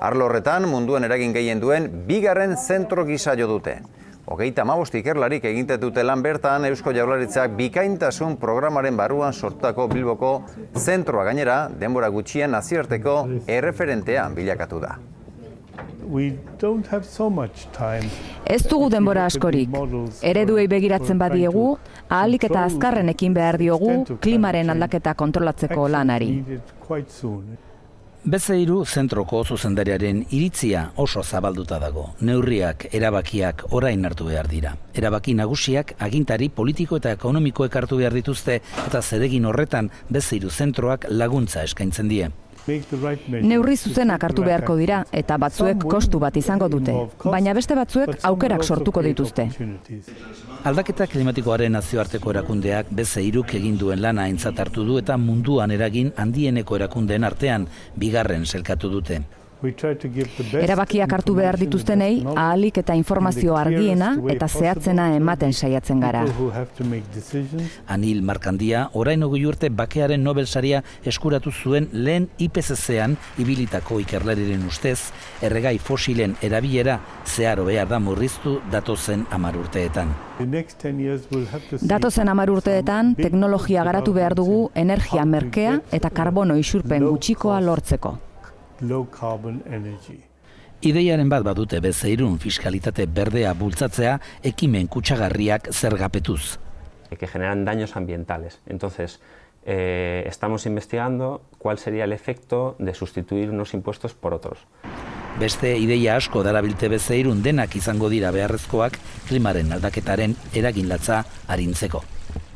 Arlo horretan munduan eragin gehien duen bigarren zentro gisa jo dute. 35 ikerlarik egiten dute lan bertan Eusko Jaurlaritzak bikaintasun programaren barruan sortutako Bilboko zentroa gainera denbora gutxien nazioarteko erreferentea bilakatu da. Ez dugu denbora askorik. Ereduei begiratzen badiegu, ahalik eta azkarren ekin behar diogu klimaren aldaketa kontrolatzeko lanari. B-Zeiru zentroko zuzendariaren iritzia oso zabalduta dago. Neurriak, erabakiak orain hartu behar dira. Erabaki nagusiak agintari politiko eta ekonomikoek hartu behar dituzte eta zeregin horretan B-Zeiru zentroak laguntza eskaintzen die. Neurri zuzenak hartu beharko dira eta batzuek kostu bat izango dute, baina beste batzuek aukerak sortuko dituzte. Aldaketa klimatikoaren nazioarteko erakundeak B-Zeiruk egin duen lana aintzat hartu du eta munduan eragin handieneko erakundeen artean bigarren sailkatu dute. Erabakiak hartu behar dituztenei ahalik eta informazio argiena eta zehatzena ematen saiatzen gara. Anil Markandia orain 20 urte bakearen Nobel saria eskuratu zuen lehen IPCC-an ibilitako ikerlariren ustez, erregai fosilen erabilera zeharo behar da murriztu datozen 10 urteetan. Datozen 10 urteetan teknologia garatu behar dugu energia merkea eta karbono isurpen gutxikoa lortzeko. Ideiaren bat badute B-Zeirun fiskalitate berdea bultzatzea ekimen kutsagarriak zergapetuz. Que generan daños ambientales. Entonces, estamos investigando cuál sería el efecto de sustituir unos impuestos por otros. Beste ideia asko darabilte B-Zeirun denak izango dira beharrezkoak klimaren aldaketaren eragin latza arintzeko.